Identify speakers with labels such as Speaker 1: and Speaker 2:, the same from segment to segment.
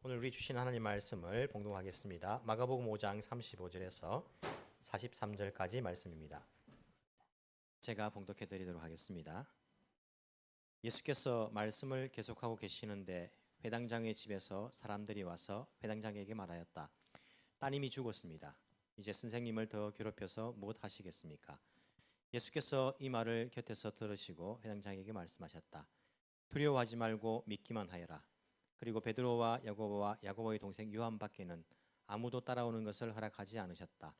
Speaker 1: 오늘 우리 주신 하나님 말씀을 봉독하겠습니다. 마가복음 5장 35절에서 43절까지 말씀입니다. 제가 봉독해 드리도록 하겠습니다. 예수께서 말씀을 계속하고 계시는데 회당장의 집에서 사람들이 와서 회당장에게 말하였다. 따님이 죽었습니다. 이제 선생님을 더 괴롭혀서 무엇 하시겠습니까? 예수께서 이 말을 곁에서 들으시고 회당장에게 말씀하셨다. 두려워하지 말고 믿기만 하여라. 그리고 베드로와 야고보의 동생 요한밖에는 아무도 따라오는 것을 허락하지 않으셨다.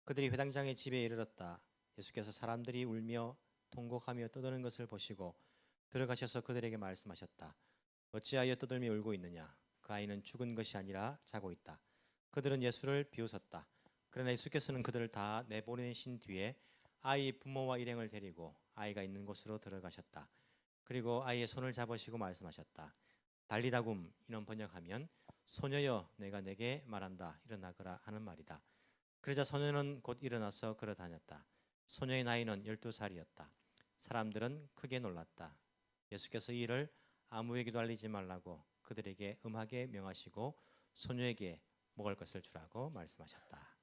Speaker 1: 그들이 회당장의 집에 이르렀다. 예수께서 사람들이 울며 통곡하며 떠드는 것을 보시고 들어가셔서 그들에게 말씀하셨다. 어찌하여 떠들며 울고 있느냐? 그 아이는 죽은 것이 아니라 자고 있다. 그들은 예수를 비웃었다. 그러나 예수께서는 그들을 다 내보내신 뒤에 아이의 부모와 일행을 데리고 아이가 있는 곳으로 들어가셨다. 그리고 아이의 손을 잡으시고 말씀하셨다. 달리다굼, 이는 번역하면 소녀여 내가 내게 말한다 일어나거라 하는 말이다. 그러자 소녀는 곧 일어나서 걸어 다녔다. 소녀의 나이는 12살이었다. 사람들은 크게 놀랐다. 예수께서 이 일을 아무에게도 알리지 말라고 그들에게 음하게 명하시고 소녀에게 먹을 것을 주라고 말씀하셨다.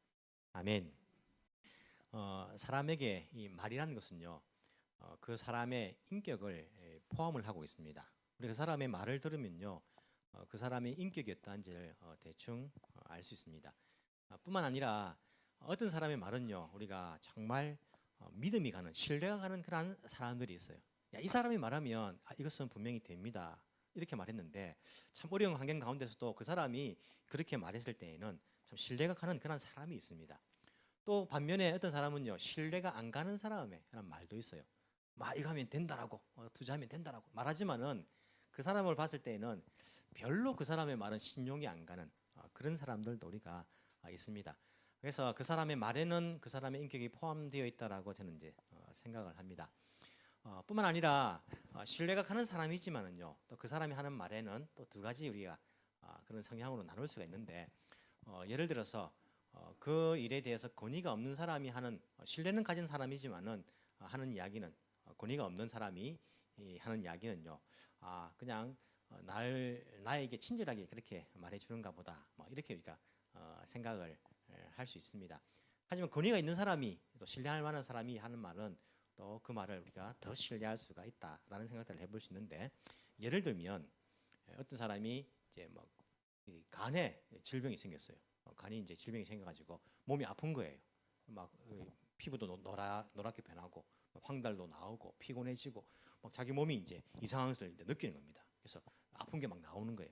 Speaker 1: 아멘. 사람에게 이 말이라는 것은요, 그 사람의 인격을 포함을 하고 있습니다. 우리 그 사람의 말을 들으면요, 그 사람의 인격이 어떠한지를 대충 알 수 있습니다. 뿐만 아니라 어떤 사람의 말은요, 우리가 정말 믿음이 가는, 신뢰가 가는 그런 사람들이 있어요. 야, 이 사람이 말하면 이것은 분명히 됩니다. 이렇게 말했는데 참 어려운 환경 가운데서도 그 사람이 그렇게 말했을 때에는 참 신뢰가 가는 그런 사람이 있습니다. 또 반면에 어떤 사람은요, 신뢰가 안 가는 사람의 그런 말도 있어요. 막 이거 하면 된다라고, 투자하면 된다라고 말하지만은 그 사람을 봤을 때에는 별로 그 사람의 말은 신용이 안 가는 그런 사람들도 우리가 있습니다. 그래서 그 사람의 말에는 그 사람의 인격이 포함되어 있다라고 저는 이제 생각을 합니다. 뿐만 아니라 신뢰가 가는 사람이지만은요, 또 그 사람이 하는 말에는 또 두 가지 우리가 그런 성향으로 나눌 수가 있는데, 예를 들어서 그 일에 대해서 권위가 없는 사람이 하는, 신뢰는 가진 사람이지만은 하는 이야기는, 권위가 없는 사람이 하는 이야기는요, 그냥 나에게 친절하게 그렇게 말해주는가 보다, 뭐 이렇게 우리가 생각을 할 수 있습니다. 하지만 권위가 있는 사람이, 또 신뢰할 만한 사람이 하는 말은 또 그 말을 우리가 더 신뢰할 수가 있다라는 생각들을 해볼 수 있는데, 예를 들면 어떤 사람이 이제 뭐 간에 질병이 생겼어요. 간이 이제 질병이 생겨가지고 몸이 아픈 거예요. 막 피부도 노랗게 변하고 황달도 나오고 피곤해지고 막 자기 몸이 이제 이상한 것을 느끼는 겁니다. 그래서 아픈 게 막 나오는 거예요.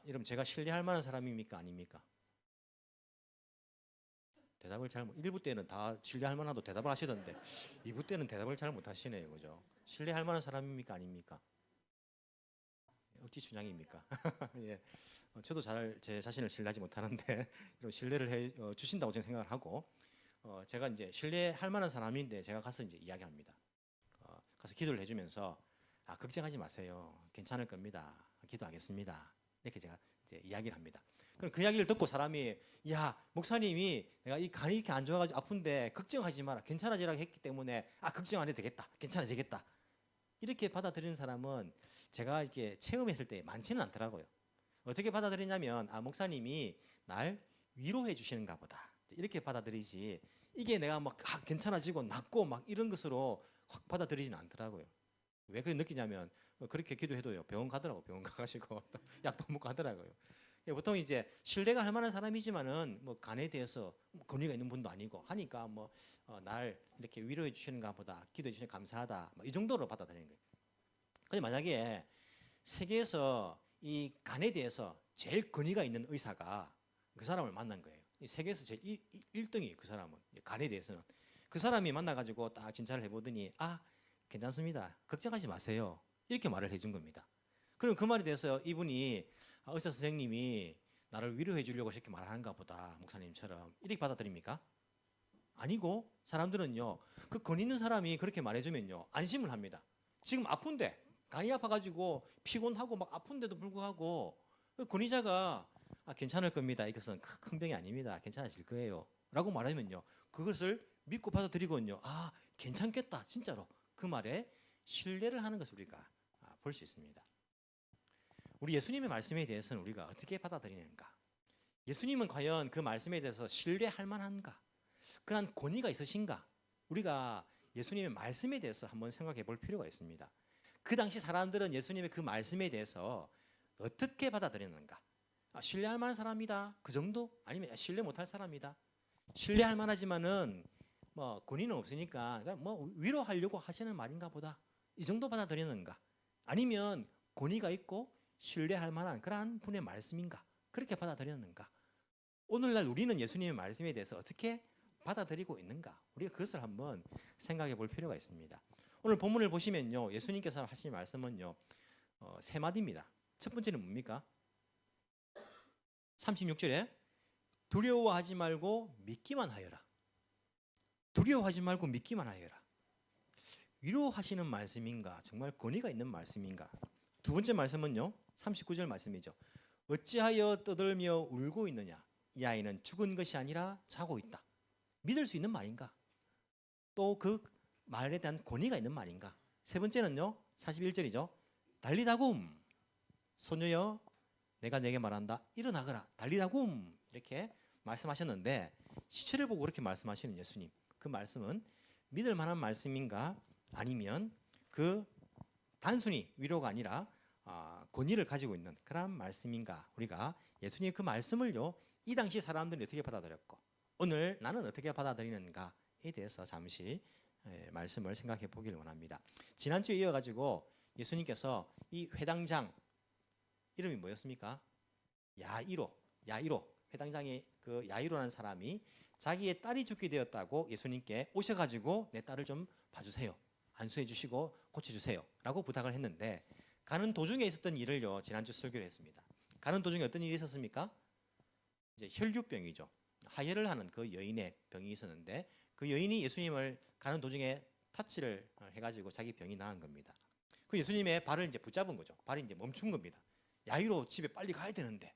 Speaker 1: 여러분 제가 신뢰할 만한 사람입니까 아닙니까? 대답을 잘 1부 때는 다 신뢰할 만하도 대답을 하시던데 2부 때는 대답을 잘 못하시네요, 그죠? 신뢰할 만한 사람입니까 아닙니까? 억지 춘향입니까? 예. 저도 잘 제 자신을 신뢰하지 못하는데 이런 신뢰를 해 주신다고 저는 생각을 하고, 제가 이제 신뢰할 만한 사람인데 제가 가서 이제 이야기합니다. 가서 기도를 해주면서 걱정하지 마세요. 괜찮을 겁니다. 기도하겠습니다. 이렇게 제가 이제 이야기를 합니다. 그럼 그 이야기를 듣고 사람이 야 목사님이 내가 이 간이 이렇게 안 좋아가지고 아픈데 걱정하지 마라. 괜찮아지라고 했기 때문에 걱정 안 해도 되겠다. 괜찮아지겠다. 이렇게 받아들이는 사람은 제가 이렇게 체험했을 때 많지는 않더라고요. 어떻게 받아들이냐면 목사님이 날 위로해 주시는가 보다 이렇게 받아들이지, 이게 내가 막 괜찮아지고 낫고 막 이런 것으로 확 받아들이지는 않더라고요. 왜 그렇게 느끼냐면 그렇게 기도해도요 병원 가더라고. 병원 가가지고 또 약도 먹고 하더라고요. 보통 이제 신뢰가 할 만한 사람이지만은 뭐 간에 대해서 권위가 있는 분도 아니고 하니까 뭐 날 이렇게 위로해 주시는가 보다, 기도해 주시니 감사하다, 뭐 이 정도로 받아들이는 거예요. 근데 만약에 세계에서 이 간에 대해서 제일 권위가 있는 의사가 그 사람을 만난 거예요. 이 세계에서 제일 1등이 그 사람은, 간에 대해서는. 그 사람이 만나가지고 딱 진찰을 해보더니 괜찮습니다. 걱정하지 마세요. 이렇게 말을 해준 겁니다. 그럼 그 말에 대해서 이분이 의사 선생님이 나를 위로해 주려고 이렇게 말하는가 보다, 목사님처럼 이렇게 받아들입니까? 아니고 사람들은요, 그 권 있는 사람이 그렇게 말해주면요 안심을 합니다. 지금 아픈데, 간이 아파가지고 피곤하고 막 아픈데도 불구하고 그 권위자가 괜찮을 겁니다. 이것은 큰 병이 아닙니다. 괜찮아질 거예요. 라고 말하면요, 그것을 믿고 받아들이거든요. 괜찮겠다. 진짜로 그 말에 신뢰를 하는 것을 우리가 볼 수 있습니다. 우리 예수님의 말씀에 대해서는 우리가 어떻게 받아들이는가? 예수님은 과연 그 말씀에 대해서 신뢰할 만한가? 그런 권위가 있으신가? 우리가 예수님의 말씀에 대해서 한번 생각해 볼 필요가 있습니다. 그 당시 사람들은 예수님의 그 말씀에 대해서 어떻게 받아들였는가? 신뢰할 만한 사람이다. 그 정도? 아니면 신뢰 못할 사람이다. 신뢰할 만하지만은 뭐 권위는 없으니까 뭐 위로하려고 하시는 말인가 보다. 이 정도 받아들였는가? 아니면 권위가 있고 신뢰할 만한 그러한 분의 말씀인가? 그렇게 받아들였는가? 오늘날 우리는 예수님의 말씀에 대해서 어떻게 받아들이고 있는가? 우리가 그것을 한번 생각해 볼 필요가 있습니다. 오늘 본문을 보시면요, 예수님께서 하신 말씀은요, 세 마디입니다. 첫 번째는 뭡니까? 36절에 두려워하지 말고 믿기만 하여라. 두려워하지 말고 믿기만 하여라. 위로하시는 말씀인가? 정말 권위가 있는 말씀인가? 두 번째 말씀은요, 39절 말씀이죠. 어찌하여 떠들며 울고 있느냐? 이 아이는 죽은 것이 아니라 자고 있다. 믿을 수 있는 말인가? 또 그 말에 대한 권위가 있는 말인가? 세 번째는요, 41절이죠. 달리다굼 소녀여 내가 내게 말한다. 일어나거라. 달리다굼 이렇게 말씀하셨는데 시체를 보고 그렇게 말씀하시는 예수님. 그 말씀은 믿을 만한 말씀인가? 아니면 그 단순히 위로가 아니라 권위를 가지고 있는 그런 말씀인가? 우리가 예수님의 그 말씀을요, 이 당시 사람들이 어떻게 받아들였고 오늘 나는 어떻게 받아들이는가에 대해서 잠시 말씀을 생각해 보기를 원합니다. 지난주에 이어가지고 예수님께서 이 회당장 이름이 뭐였습니까? 야이로 회당장의 그 야이로라는 사람이 자기의 딸이 죽게 되었다고 예수님께 오셔가지고 내 딸을 좀 봐주세요. 안수해 주시고 고쳐주세요 라고 부탁을 했는데 가는 도중에 있었던 일을요, 지난주 설교를 했습니다. 가는 도중에 어떤 일이 있었습니까? 이제 혈류병이죠. 하혈을 하는 그 여인의 병이 있었는데 그 여인이 예수님을 가는 도중에 타치를 해가지고 자기 병이 나은 겁니다. 그 예수님의 발을 이제 붙잡은 거죠. 발이 이제 멈춘 겁니다. 야이로 집에 빨리 가야 되는데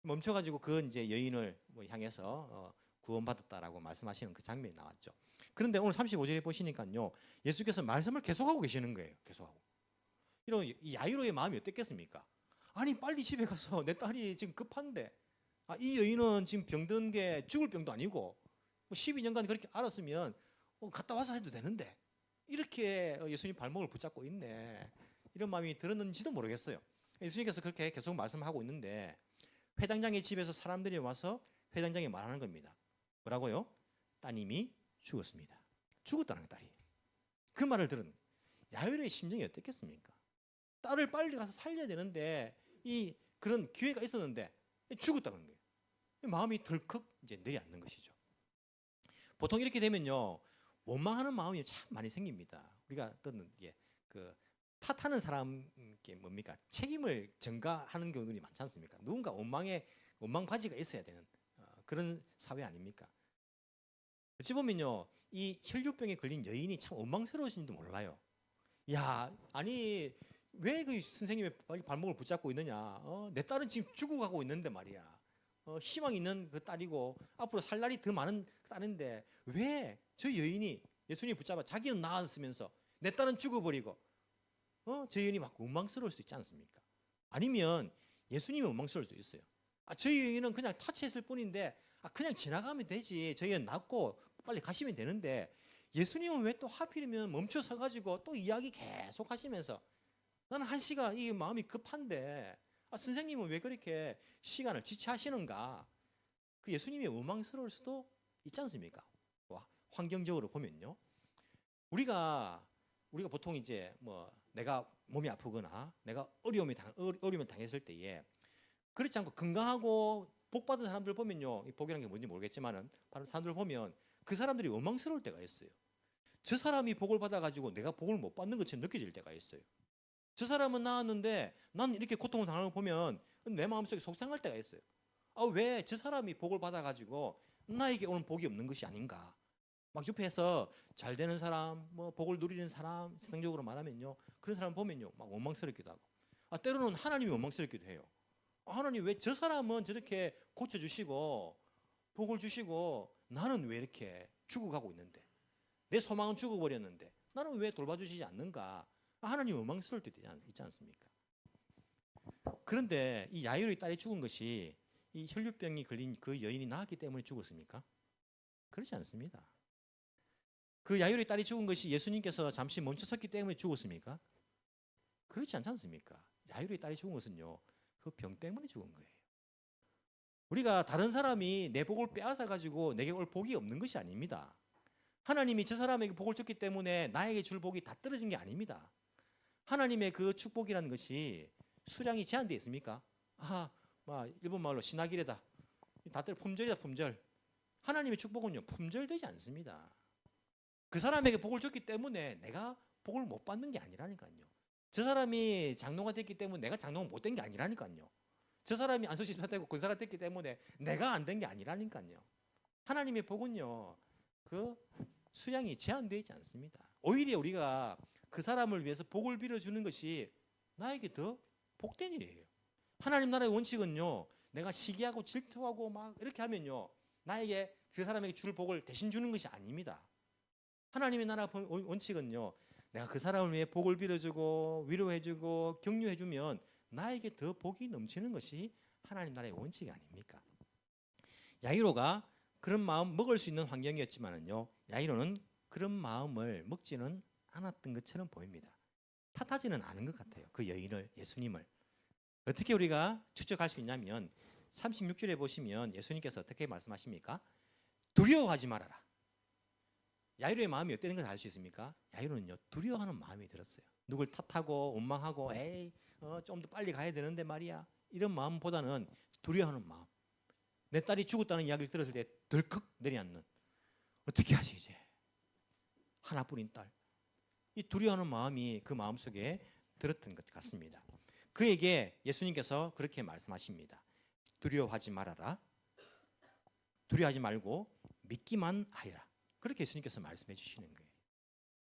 Speaker 1: 멈춰가지고 그 이제 여인을 향해서 구원받았다라고 말씀하시는 그 장면이 나왔죠. 그런데 오늘 35절에 보시니까요, 예수께서 말씀을 계속하고 계시는 거예요. 계속하고. 이런 이 야이로의 마음이 어땠겠습니까? 아니 빨리 집에 가서 내 딸이 지금 급한데 이 여인은 지금 병든 게 죽을 병도 아니고 12년간 그렇게 알았으면 갔다 와서 해도 되는데 이렇게 예수님 발목을 붙잡고 있네. 이런 마음이 들었는지도 모르겠어요. 예수님께서 그렇게 계속 말씀하고 있는데 회당장의 집에서 사람들이 와서 회당장이 말하는 겁니다. 뭐라고요? 따님이 죽었습니다. 죽었다는 딸이. 그 말을 들은 야이로의 심정이 어땠겠습니까? 딸을 빨리 가서 살려야 되는데 이 그런 기회가 있었는데 죽었다는 거예요. 마음이 덜컥 이제 내려앉는 것이죠. 보통 이렇게 되면요, 원망하는 마음이 참 많이 생깁니다. 우리가 어떤 그 탓하는 사람께 뭡니까? 책임을 전가하는 경우들이 많지 않습니까? 누군가 원망 바지가 있어야 되는 그런 사회 아닙니까? 어찌 보면요, 이 혈류병에 걸린 여인이 참 원망스러우신지도 몰라요. 야, 아니 왜 그 선생님의 발목을 붙잡고 있느냐? 내 딸은 지금 죽어가고 있는데 말이야. 희망 있는 그 딸이고 앞으로 살 날이 더 많은 딸인데 왜 저 여인이 예수님 붙잡아 자기는 나았으면서 내 딸은 죽어버리고 저 여인이 막 원망스러울 수도 있지 않습니까? 아니면 예수님이 원망스러울 수도 있어요. 저 여인은 그냥 타치했을 뿐인데 그냥 지나가면 되지. 저 여인 낫고 빨리 가시면 되는데 예수님은 왜 또 하필이면 멈춰서 가지고 또 이야기 계속 하시면서 나는 한 시가 이 마음이 급한데 선생님은 왜 그렇게 시간을 지체하시는가? 그 예수님이 원망스러울 수도 있지 않습니까? 환경적으로 보면요, 우리가 보통 이제 내가 몸이 아프거나 내가 어려움을 당했을 때에 그렇지 않고 건강하고 복 받은 사람들 보면요, 이 복이라는 게 뭔지 모르겠지만은 사람들 보면 그 사람들이 원망스러울 때가 있어요. 저 사람이 복을 받아가지고 내가 복을 못 받는 것처럼 느껴질 때가 있어요. 저 사람은 나았는데 난 이렇게 고통을 당하는 걸 보면 내 마음속에 속상할 때가 있어요. 왜 저 사람이 복을 받아가지고 나에게 오늘 복이 없는 것이 아닌가? 막 옆에서 잘 되는 사람, 복을 누리는 사람, 세상적으로 말하면요, 그런 사람 보면요, 막 원망스럽기도 하고, 때로는 하나님이 원망스럽기도 해요. 하나님 왜 저 사람은 저렇게 고쳐주시고 복을 주시고 나는 왜 이렇게 죽어가고 있는데 내 소망은 죽어버렸는데 나는 왜 돌봐주시지 않는가? 하나님 원망스러울 때도 있지 않습니까? 그런데 이 야이로의 딸이 죽은 것이 이 혈류병이 걸린 그 여인이 낳았기 때문에 죽었습니까? 그렇지 않습니다. 그 야이로의 딸이 죽은 것이 예수님께서 잠시 멈춰섰기 때문에 죽었습니까? 그렇지 않지 않습니까? 야이로의 딸이 죽은 것은요, 그 병 때문에 죽은 거예요. 우리가 다른 사람이 내 복을 빼앗아 가지고 내게 올 복이 없는 것이 아닙니다. 하나님이 저 사람에게 복을 줬기 때문에 나에게 줄 복이 다 떨어진 게 아닙니다. 하나님의 그 축복이라는 것이 수량이 제한되어 있습니까? 일본 말로 신하기래다. 다 품절이다, 품절. 하나님의 축복은요, 품절되지 않습니다. 그 사람에게 복을 줬기 때문에 내가 복을 못 받는 게 아니라니까요. 저 사람이 장로가 됐기 때문에 내가 장로가 못 된 게 아니라니까요. 저 사람이 안수집사 되고 권사가 됐기 때문에 내가 안 된 게 아니라니까요. 하나님의 복은요, 그 수량이 제한되어 있지 않습니다. 오히려 우리가 그 사람을 위해서 복을 빌어주는 것이 나에게 더 복된 일이에요. 하나님 나라의 원칙은요, 내가 시기하고 질투하고 막 이렇게 하면요, 나에게 그 사람에게 줄 복을 대신 주는 것이 아닙니다. 하나님의 나라 원칙은요, 내가 그 사람을 위해 복을 빌어주고 위로해주고 격려해주면 나에게 더 복이 넘치는 것이 하나님 나라의 원칙이 아닙니까? 야이로가 그런 마음 먹을 수 있는 환경이었지만은요, 야이로는 그런 마음을 먹지는 않았던 것처럼 보입니다. 탓하지는 않은 것 같아요. 그 여인을, 예수님을. 어떻게 우리가 추적할 수 있냐면 36절에 보시면 예수님께서 어떻게 말씀하십니까? 두려워하지 말아라. 야이로의 마음이 어떤 것을 알 수 있습니까? 야이로는요, 두려워하는 마음이 들었어요. 누굴 탓하고 원망하고 좀 더 빨리 가야 되는데 말이야, 이런 마음보다는 두려워하는 마음. 내 딸이 죽었다는 이야기를 들었을 때 덜컥 내려앉는, 어떻게 하지 이제, 하나뿐인 딸. 이 두려워하는 마음이 그 마음속에 들었던 것 같습니다. 그에게 예수님께서 그렇게 말씀하십니다. 두려워하지 말아라. 두려워하지 말고 믿기만 하여라. 그렇게 예수님께서 말씀해 주시는 거예요.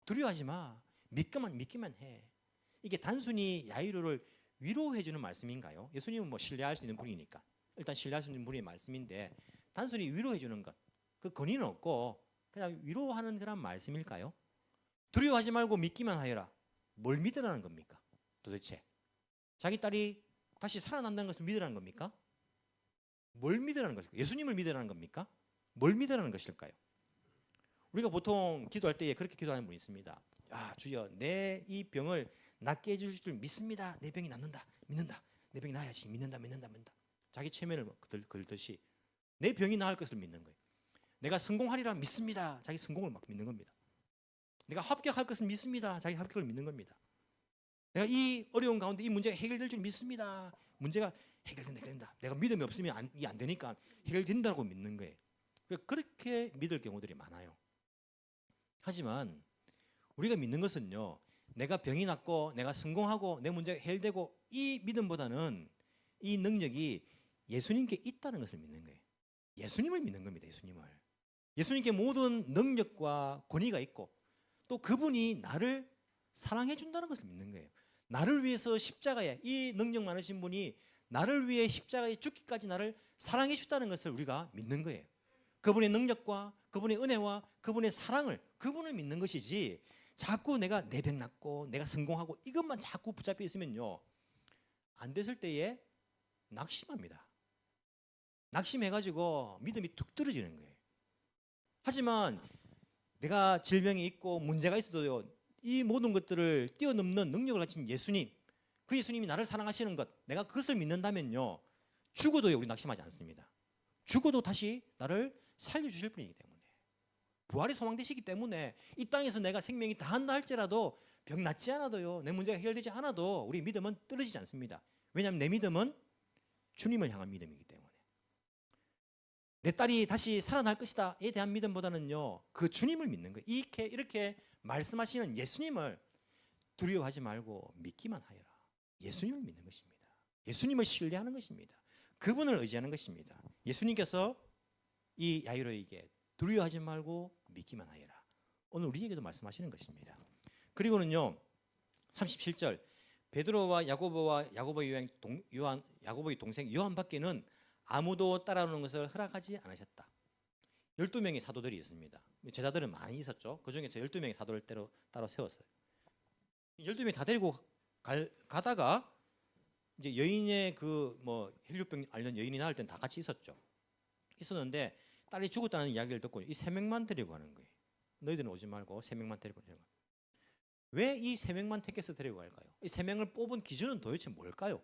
Speaker 1: 두려워하지 마. 믿기만 해. 이게 단순히 야이로를 위로해 주는 말씀인가요? 예수님은 뭐 신뢰할 수 있는 분이니까 일단 신뢰할 수 있는 분의 말씀인데, 단순히 위로해 주는 것, 그 권위는 없고 그냥 위로하는 그런 말씀일까요? 두려워하지 말고 믿기만 하여라. 뭘 믿으라는 겁니까? 도대체 자기 딸이 다시 살아난다는 것을 믿으라는 겁니까? 뭘 믿으라는 것일까요? 예수님을 믿으라는 겁니까? 뭘 믿으라는 것일까요? 우리가 보통 기도할 때에 그렇게 기도하는 분이 있습니다. 주여, 내 이 병을 낫게 해주실 줄 믿습니다. 내 병이 낫는다, 믿는다. 내 병이 나아야지, 믿는다. 자기 체면을 걸듯이 내 병이 나을 것을 믿는 거예요. 내가 성공하리라 믿습니다. 자기 성공을 막 믿는 겁니다. 내가 합격할 것을 믿습니다. 자기 합격을 믿는 겁니다. 내가 이 어려운 가운데 이 문제가 해결될 줄 믿습니다. 문제가 해결된다. 내가 믿음이 없으면 이게 안 되니까 해결된다고 믿는 거예요. 그렇게 믿을 경우들이 많아요. 하지만 우리가 믿는 것은요, 내가 병이 낫고 내가 성공하고 내 문제가 해결되고 이 믿음보다는 이 능력이 예수님께 있다는 것을 믿는 거예요. 예수님을 믿는 겁니다. 예수님께 모든 능력과 권위가 있고 또 그분이 나를 사랑해 준다는 것을 믿는 거예요. 나를 위해서 십자가에, 이 능력 많으신 분이 나를 위해 십자가에 죽기까지 나를 사랑해 주다는 것을 우리가 믿는 거예요. 그분의 능력과 그분의 은혜와 그분의 사랑을, 그분을 믿는 것이지, 자꾸 내가 내 병 낫고 내가 성공하고 이것만 자꾸 붙잡혀 있으면요, 안 됐을 때에 낙심합니다. 낙심해가지고 믿음이 툭 떨어지는 거예요. 하지만 내가 질병이 있고 문제가 있어도요, 이 모든 것들을 뛰어넘는 능력을 가진 예수님, 그 예수님이 나를 사랑하시는 것, 내가 그것을 믿는다면요, 죽어도요 우리 낙심하지 않습니다. 죽어도 다시 나를 살려주실 분이기 때문에, 부활의 소망 되시기 때문에 이 땅에서 내가 생명이 다한다 할지라도, 병 낫지 않아도요, 내 문제가 해결되지 않아도 우리 믿음은 떨어지지 않습니다. 왜냐하면 내 믿음은 주님을 향한 믿음이기 때문에. 내 딸이 다시 살아날 것이다에 대한 믿음보다는요, 그 주님을 믿는 거예요. 이렇게 말씀하시는 예수님을 두려워하지 말고 믿기만 하여라. 예수님을 믿는 것입니다. 예수님을 신뢰하는 것입니다. 그분을 의지하는 것입니다. 예수님께서 이 야이로에게 두려워하지 말고 믿기만 하여라, 오늘 우리에게도 말씀하시는 것입니다. 그리고는요, 37절, 베드로와 야고보의 동생 요한밖에는 아무도 따라오는 것을 허락하지 않으셨다. 12명의 사도들이 있습니다. 제자들은 많이 있었죠. 그 중에서 12명의 사도를 따로 세웠어요. 12명이 다 데리고 가다가 이제 여인의 그 뭐 혈류병 앓는 여인이 낳을 땐 다 같이 있었는데 딸이 죽었다는 이야기를 듣고 이 세 명만 데리고 가는 거예요. 너희들은 오지 말고 세 명만 데리고 가는 거예요. 왜 이 세 명만 택해서 데리고 갈까요? 이 세 명을 뽑은 기준은 도대체 뭘까요?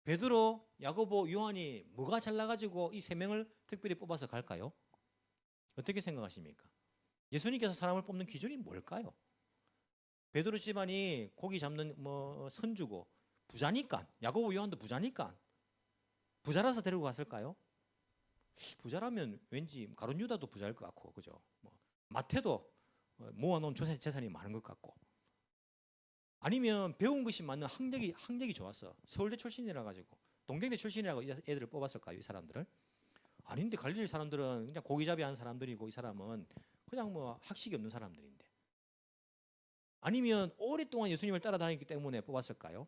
Speaker 1: 베드로, 야고보, 요한이 뭐가 잘나가지고 이 세 명을 특별히 뽑아서 갈까요? 어떻게 생각하십니까? 예수님께서 사람을 뽑는 기준이 뭘까요? 베드로 집안이 고기 잡는 뭐 선주고 부자니까, 야고보, 요한도 부자니까 부자라서 데리고 갔을까요? 부자라면 왠지 가룟 유다도 부자일 것 같고, 그죠? 뭐 마태도 모아놓은 재산이 많은 것 같고, 아니면 배운 것이 맞는 학력이 좋아서 서울대 출신이라 가지고 동경대 출신이라고 애들을 뽑았을까요? 이 사람들을? 아닌데 갈릴리 사람들은 그냥 고기잡이 하는 사람들이고 이 사람은 그냥 뭐 학식이 없는 사람들인데. 아니면 오랫동안 예수님을 따라다녔기 때문에 뽑았을까요?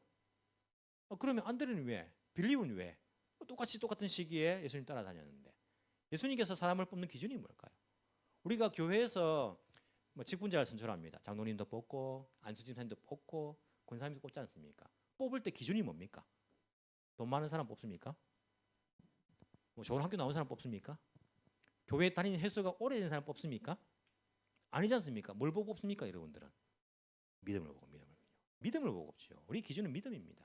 Speaker 1: 그러면 안드레는 왜? 빌립은 왜? 똑같은 시기에 예수님 따라다녔는데. 예수님께서 사람을 뽑는 기준이 뭘까요? 우리가 교회에서 뭐 직분자를 선출합니다. 장로님도 뽑고 안수진 선생님도 뽑고 권사님도 뽑지 않습니까? 뽑을 때 기준이 뭡니까? 돈 많은 사람 뽑습니까? 뭐 좋은 학교 나온 사람 뽑습니까? 교회 다니는 횟수가 오래된 사람 뽑습니까? 아니지 않습니까? 뭘 보고 뽑습니까? 여러분들은 믿음을 보고 믿음을 보고 뽑죠. 우리 기준은 믿음입니다.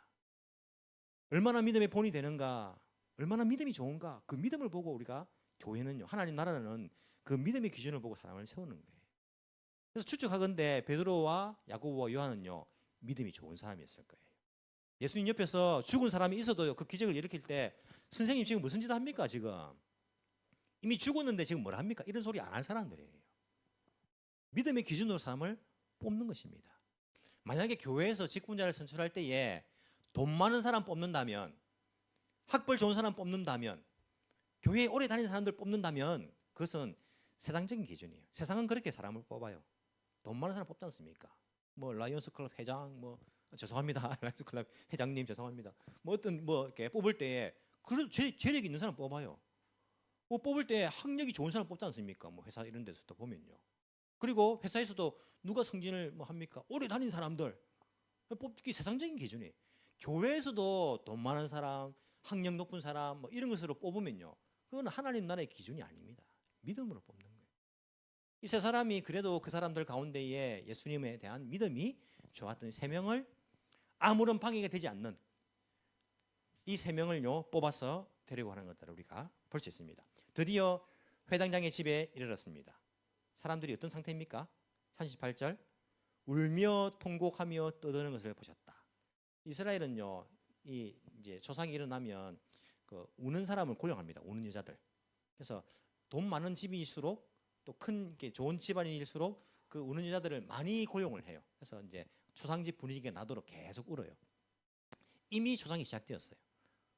Speaker 1: 얼마나 믿음의 본이 되는가, 얼마나 믿음이 좋은가, 그 믿음을 보고 우리가 교회는요, 하나님 나라는 그 믿음의 기준을 보고 사람을 세우는 거예요. 그래서 추측하건대 베드로와 야고보와 요한은요, 믿음이 좋은 사람이었을 거예요. 예수님 옆에서 죽은 사람이 있어도요, 그 기적을 일으킬 때 선생님 지금 무슨 짓 합니까? 지금 이미 죽었는데 지금 뭘 합니까? 이런 소리 안 할 사람들이에요. 믿음의 기준으로 사람을 뽑는 것입니다. 만약에 교회에서 직분자를 선출할 때에 돈 많은 사람 뽑는다면, 학벌 좋은 사람 뽑는다면, 교회에 오래 다니는 사람들 뽑는다면 그것은 세상적인 기준이에요. 세상은 그렇게 사람을 뽑아요. 돈 많은 사람 뽑지 않습니까? 뭐 라이온스 클럽 회장, 뭐 죄송합니다. 라이온스 클럽 회장님 죄송합니다. 뭐 어떤 뭐 이렇게 뽑을 때에 그래도 재력이 있는 사람 뽑아요. 뭐 뽑을 때 학력이 좋은 사람 뽑지 않습니까? 뭐 회사 이런 데서도 보면요. 그리고 회사에서도 누가 승진을 뭐 합니까? 오래 다닌 사람들 뽑기 세상적인 기준이에요. 교회에서도 돈 많은 사람, 학력 높은 사람 뭐 이런 것으로 뽑으면요, 그건 하나님 나라의 기준이 아닙니다. 믿음으로 뽑는 거예요. 이 세 사람이 그래도 그 사람들 가운데에 예수님에 대한 믿음이 좋았던 세 명을 아무런 방해가 되지 않는 이 세 명을요 뽑아서 데리고 가는 것들을 우리가 볼 수 있습니다. 드디어 회당장의 집에 이르렀습니다. 사람들이 어떤 상태입니까? 38절 울며 통곡하며 떠드는 것을 보셨다. 이스라엘은요, 이제 조상이 일어나면 그 우는 사람을 고용합니다. 우는 여자들. 그래서 돈 많은 집일수록 또 큰 좋은 집안일수록 그 우는 여자들을 많이 고용을 해요. 그래서 이제 초상집 분위기가 나도록 계속 울어요. 이미 초상이 시작되었어요.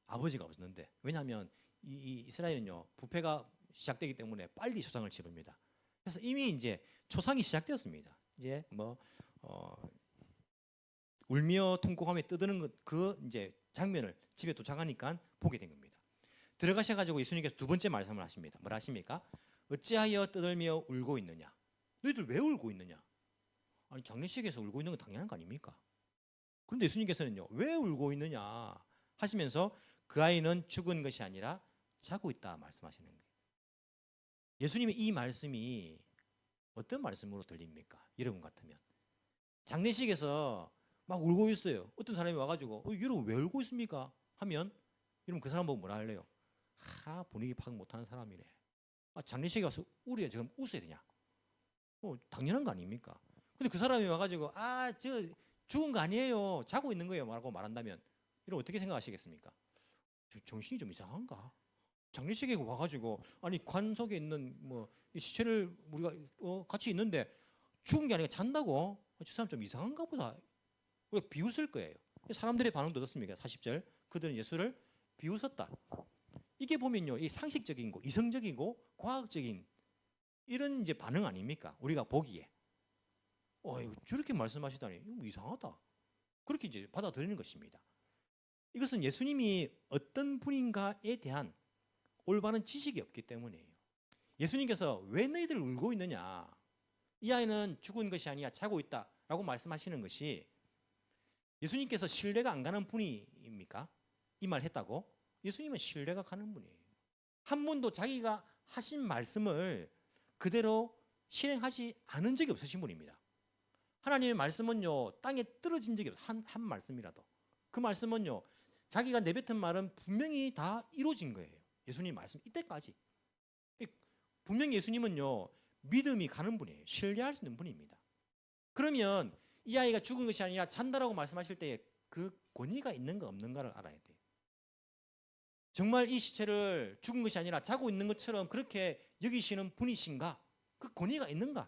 Speaker 1: 아버지가 없었는데, 왜냐하면 이 이스라엘은요 부패가 시작되기 때문에 빨리 초상을 치릅니다. 그래서 이미 이제 초상이 시작되었습니다. 이제 뭐 울며 통곡하며 떠드는 그 이제 장면을 집에 도착하니까 보게 된 겁니다. 들어가셔가지고 예수님께서 두 번째 말씀을 하십니다. 뭐라 하십니까? 어찌하여 떠들며 울고 있느냐? 너희들 왜 울고 있느냐? 아니 장례식에서 울고 있는 건 당연한 거 아닙니까? 그런데 예수님께서는요, 왜 울고 있느냐 하시면서 그 아이는 죽은 것이 아니라 자고 있다 말씀하시는 거예요. 예수님의 이 말씀이 어떤 말씀으로 들립니까? 여러분 같으면 장례식에서 막 울고 있어요. 어떤 사람이 와가지고 여러분 왜 울고 있습니까? 하면 여러분 그 사람 보고 뭐라 할래요? 분위기 파악 못하는 사람이네. 장례식에 와서 우리가 지금 웃어야 되냐? 당연한 거 아닙니까? 근데 그 사람이 와가지고 저 죽은 거 아니에요, 자고 있는 거예요 라고 말한다면 여러분 어떻게 생각하시겠습니까? 정신이 좀 이상한가? 장례식에 와가지고 아니 관 속에 있는 뭐 이 시체를 우리가 같이 있는데 죽은 게 아니라 잔다고? 저 사람 좀 이상한가 보다. 우리가 비웃을 거예요. 사람들의 반응도 어떻습니까? 40절 그들은 예수를 비웃었다. 이게 보면요, 이 상식적이고 이성적이고 과학적인 이런 이제 반응 아닙니까? 우리가 보기에 저렇게 말씀하시다니 이거 이상하다. 그렇게 이제 받아들이는 것입니다. 이것은 예수님이 어떤 분인가에 대한 올바른 지식이 없기 때문이에요. 예수님께서 왜 너희들 울고 있느냐? 이 아이는 죽은 것이 아니라 자고 있다라고 말씀하시는 것이 예수님께서 신뢰가 안 가는 분이입니까? 이 말 했다고? 예수님은 신뢰가 가는 분이에요. 한 번도 자기가 하신 말씀을 그대로 실행하지 않은 적이 없으신 분입니다. 하나님의 말씀은요, 땅에 떨어진 적이 없어요. 한 말씀이라도. 그 말씀은요, 자기가 내뱉은 말은 분명히 다 이루어진 거예요. 예수님 말씀 이때까지. 분명히 예수님은요, 믿음이 가는 분이에요. 신뢰할 수 있는 분입니다. 그러면 이 아이가 죽은 것이 아니라 잔다라고 말씀하실 때에 그 권위가 있는가 없는가를 알아야 돼요. 정말 이 시체를 죽은 것이 아니라 자고 있는 것처럼 그렇게 여기시는 분이신가? 그 권위가 있는가?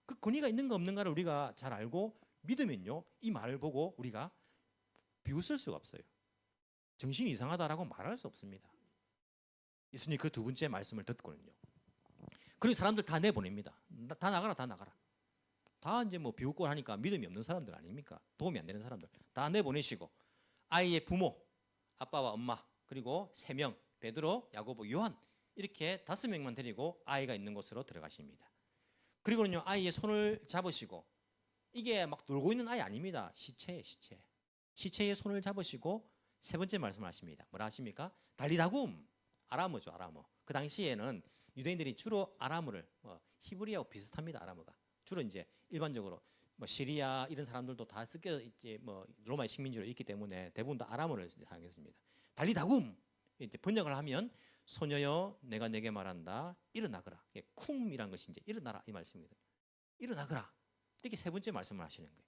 Speaker 1: 그 권위가 있는가 없는가를 우리가 잘 알고 믿으면요, 이 말을 보고 우리가 비웃을 수가 없어요. 정신이 이상하다라고 말할 수 없습니다. 예수님 그 두 번째 말씀을 듣고는요, 그리고 사람들 다 내보냅니다. 다 나가라, 다 나가라. 다 이제 뭐 비웃고 하니까 믿음이 없는 사람들 아닙니까? 도움이 안 되는 사람들 다 내보내시고 아이의 부모, 아빠와 엄마, 그리고 3명, 베드로, 야고보, 요한, 이렇게 5명만 데리고 아이가 있는 곳으로 들어가십니다. 그리고는요, 아이의 손을 잡으시고, 이게 막 놀고 있는 아이 아닙니다. 시체예요, 시체. 시체의 손을 잡으시고 세 번째 말씀을 하십니다. 뭐라 하십니까? 달리다굼, 아람어죠, 아람어. 그 당시에는 유대인들이 주로 아람어를, 히브리어하고 비슷합니다. 아람어가 주로 이제 일반적으로 뭐 시리아 이런 사람들도 다 섞여 이제 뭐 로마의 식민지로 있기 때문에 대부분 다 아람어를 사용했습니다. 달리다굼, 이제 번역을 하면 소녀여 내가 내게 말한다, 일어나거라. 쿰이란 것이 이제 일어나라 이 말씀입니다. 일어나거라, 이렇게 세 번째 말씀을 하시는 거예요.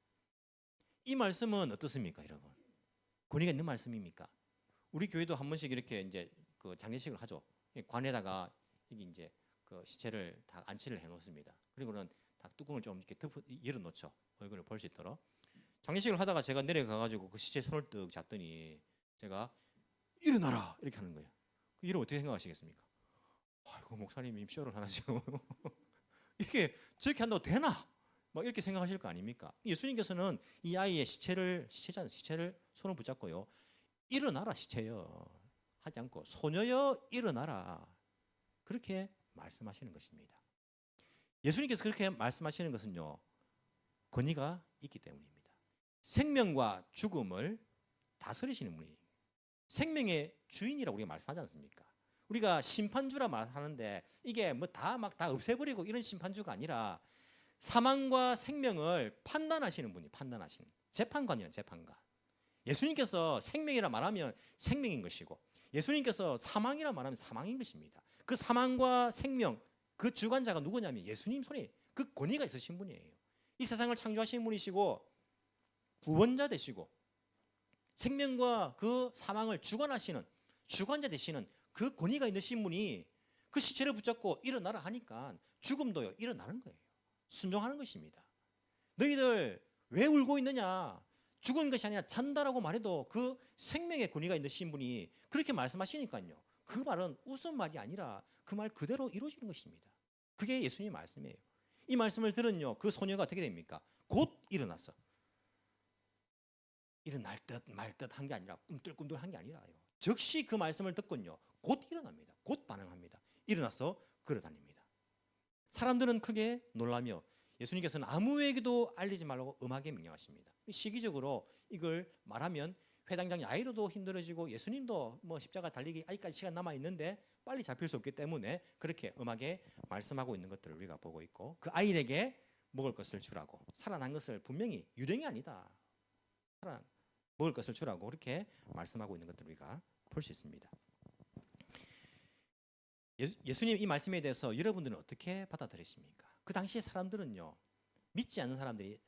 Speaker 1: 이 말씀은 어떻습니까, 여러분? 권위가 있는 말씀입니까? 우리 교회도 한 번씩 이렇게 이제 그 장례식을 하죠. 관에다가 이게 이제 그 시체를 다 안치를 해놓습니다. 그리고는 다 뚜껑을 좀 이렇게 열어놓죠. 얼굴을 볼 수 있도록. 장례식을 하다가 제가 내려가가지고 그 시체 손을 뜩 잡더니 제가 일어나라 이렇게 하는 거예요. 이러면 어떻게 생각하시겠습니까? 아이고, 목사님이 쇼를 하나 지금 이게 저렇게 한다고 되나? 막 이렇게 생각하실 거 아닙니까? 예수님께서는 이 아이의 시체를 손을 붙잡고요, 일어나라 시체여 하지 않고 소녀여 일어나라, 그렇게 말씀하시는 것입니다. 예수님께서 그렇게 말씀하시는 것은요, 권위가 있기 때문입니다. 생명과 죽음을 다스리시는 분이 생명의 주인이라고 우리가 말씀하지 않습니까? 우리가 심판주라 말하는데 이게 뭐 다 없애버리고 이런 심판주가 아니라 사망과 생명을 판단하시는 분이, 판단하시는 재판관이란 재판관. 예수님께서 생명이라 말하면 생명인 것이고, 예수님께서 사망이라 말하면 사망인 것입니다. 그 사망과 생명, 그 주관자가 누구냐면 예수님 손에 그 권위가 있으신 분이에요. 이 세상을 창조하신 분이시고 구원자 되시고 생명과 그 사망을 주관하시는 주관자 되시는 그 권위가 있으신 분이 그 시체를 붙잡고 일어나라 하니까 죽음도요 일어나는 거예요. 순종하는 것입니다. 너희들 왜 울고 있느냐? 죽은 것이 아니라 잔다라고 말해도 그 생명의 권위가 있으신 분이 그렇게 말씀하시니까요, 그 말은 웃은 말이 아니라 그 말 그대로 이루어지는 것입니다. 그게 예수님의 말씀이에요. 이 말씀을 들은요, 그 소녀가 어떻게 됩니까? 곧 일어났어. 일어날 듯 말 듯 한 게 아니라 꿈틀꿈틀 한 게 아니라요, 즉시 그 말씀을 듣고요 곧 일어납니다. 곧 반응합니다. 일어나서 걸어다닙니다. 사람들은 크게 놀라며 예수님께서는 아무에게도 알리지 말라고 엄하게 명령하십니다. 시기적으로 이걸 말하면 회당장 야이로도 힘들어지고 예수님도 뭐 십자가 달리기 아직까지 시간 남아 있는데 빨리 잡힐 수 없기 때문에 그렇게 엄하게 말씀하고 있는 것들을 우리가 보고 있고, 그 아이에게 먹을 것을 주라고, 살아난 것을 분명히 유령이 아니다, 먹을 것을 주라고 그렇게 말씀하고 있는 것들을 우리가 볼 수 있습니다. 예수님 이 말씀에 대해서 여러분들은 어떻게 받아들이십니까? 그 당시에 사람들은요, 믿지 않는 사람들이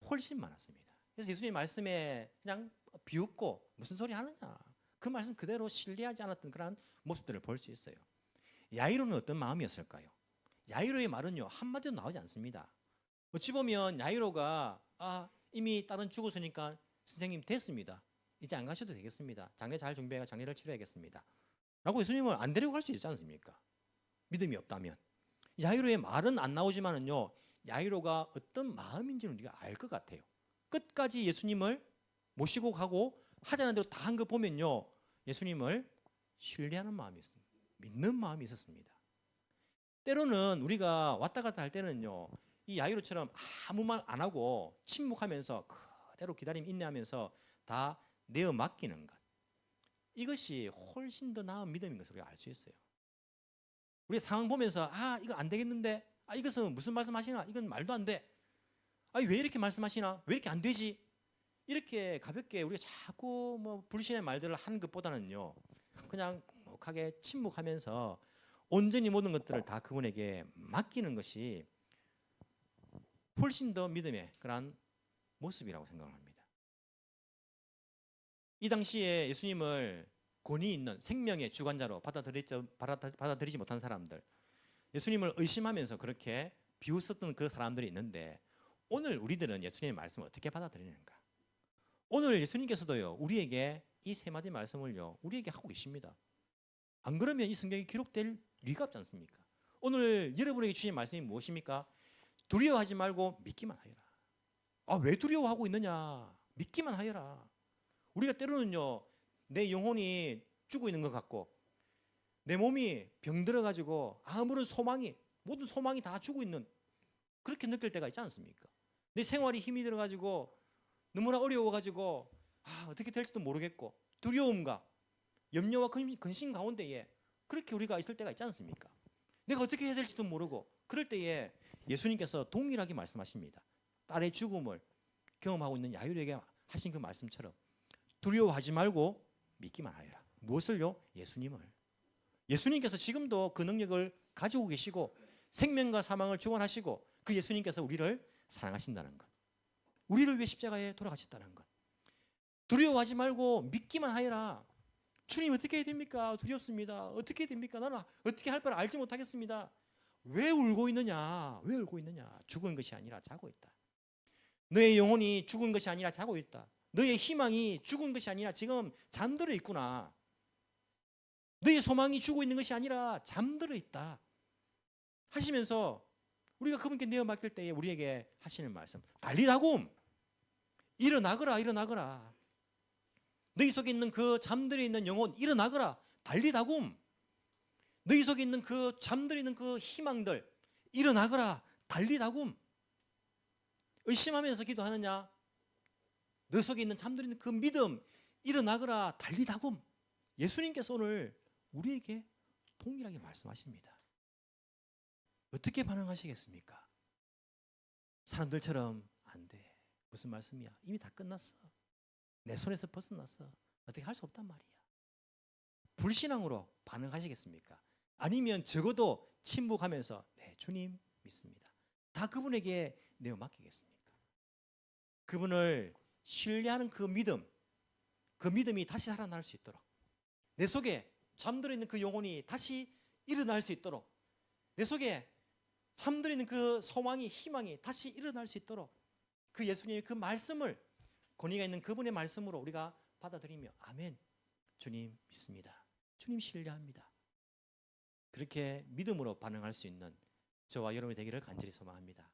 Speaker 1: 훨씬 많았습니다. 그래서 예수님 말씀에 그냥 비웃고 무슨 소리 하느냐, 그 말씀 그대로 신뢰하지 않았던 그런 모습들을 볼 수 있어요. 야이로는 어떤 마음이었을까요? 야이로의 말은요 한마디도 나오지 않습니다. 어찌 보면 야이로가 이미 딸은 죽었으니까 선생님 됐습니다, 이제 안 가셔도 되겠습니다, 장례 잘 준비해가 장례를 치러야겠습니다 라고 예수님을 안 데리고 갈 수 있지 않습니까? 믿음이 없다면. 야이로의 말은 안 나오지만은요, 야이로가 어떤 마음인지는 우리가 알 것 같아요. 끝까지 예수님을 모시고 가고 하자는 대로 다 한 거 보면요, 예수님을 신뢰하는 마음이 있습니다. 믿는 마음이 있었습니다. 때로는 우리가 왔다 갔다 할 때는요, 이 야이로처럼 아무 말 안 하고 침묵하면서 때로 기다림 인내하면서 다 내어 맡기는 것. 이것이 훨씬 더 나은 믿음인 것을 우리가 알 수 있어요. 우리 상황 보면서 이거 안 되겠는데, 이것은 무슨 말씀하시나, 이건 말도 안 돼, 왜 이렇게 말씀하시나, 왜 이렇게 안 되지, 이렇게 가볍게 우리가 자꾸 뭐 불신의 말들을 하는 것보다는요, 그냥 묵묵하게 침묵하면서 온전히 모든 것들을 다 그분에게 맡기는 것이 훨씬 더 믿음의 그런 모습이라고 생각을 합니다. 이 당시에 예수님을 권위 있는 생명의 주관자로 받아들이지 못한 사람들, 예수님을 의심하면서 그렇게 비웃었던 그 사람들이 있는데, 오늘 우리들은 예수님의 말씀을 어떻게 받아들이는가? 오늘 예수님께서도요, 우리에게 이 세 마디 말씀을요, 우리에게 하고 계십니다. 안 그러면 이 성경이 기록될 리가 없지 않습니까? 오늘 여러분에게 주신 말씀이 무엇입니까? 두려워하지 말고 믿기만 하여라. 왜 두려워하고 있느냐? 믿기만 하여라. 우리가 때로는요, 내 영혼이 죽어 있는 것 같고 내 몸이 병들어가지고 아무런 소망이, 모든 소망이 다 죽어 있는, 그렇게 느낄 때가 있지 않습니까? 내 생활이 힘이 들어가지고 너무나 어려워가지고 어떻게 될지도 모르겠고 두려움과 염려와 근심 가운데에 그렇게 우리가 있을 때가 있지 않습니까? 내가 어떻게 해야 될지도 모르고 그럴 때에 예수님께서 동일하게 말씀하십니다. 딸의 죽음을 경험하고 있는 야일에게 하신 그 말씀처럼 두려워하지 말고 믿기만 하여라. 무엇을요? 예수님을. 예수님께서 지금도 그 능력을 가지고 계시고 생명과 사망을 주관하시고 그 예수님께서 우리를 사랑하신다는 것, 우리를 위해 십자가에 돌아가셨다는 것. 두려워하지 말고 믿기만 하여라. 주님 어떻게 해야 됩니까? 두렵습니다. 어떻게 해야 됩니까? 나는 어떻게 할 바를 알지 못하겠습니다. 왜 울고 있느냐? 왜 울고 있느냐? 죽은 것이 아니라 자고 있다. 너의 영혼이 죽은 것이 아니라 자고 있다. 너의 희망이 죽은 것이 아니라 지금 잠들어 있구나. 너의 소망이 죽어 있는 것이 아니라 잠들어 있다 하시면서 우리가 그분께 내어 맡길 때에 우리에게 하시는 말씀, 달리다굼, 일어나거라, 일어나거라. 너희 속에 있는 그 잠들어 있는 영혼, 일어나거라, 달리다굼. 너희 속에 있는 그 잠들어 있는 그 희망들, 일어나거라, 달리다굼. 의심하면서 기도하느냐? 너 속에 있는 잠들어 있는 그 믿음, 일어나거라, 달리다굼. 예수님께서 오늘 우리에게 동일하게 말씀하십니다. 어떻게 반응하시겠습니까? 사람들처럼 안 돼. 무슨 말씀이야? 이미 다 끝났어. 내 손에서 벗어났어. 어떻게 할 수 없단 말이야. 불신앙으로 반응하시겠습니까? 아니면 적어도 침묵하면서 네, 주님 믿습니다. 다 그분에게 내어 맡기겠습니까? 그분을 신뢰하는 그 믿음이 다시 살아날 수 있도록, 내 속에 잠들어 있는 그 영혼이 다시 일어날 수 있도록, 내 속에 잠들어 있는 그 소망이, 희망이 다시 일어날 수 있도록 그 예수님의 그 말씀을, 권위가 있는 그분의 말씀으로 우리가 받아들이며 아멘, 주님 믿습니다, 주님 신뢰합니다, 그렇게 믿음으로 반응할 수 있는 저와 여러분이 되기를 간절히 소망합니다.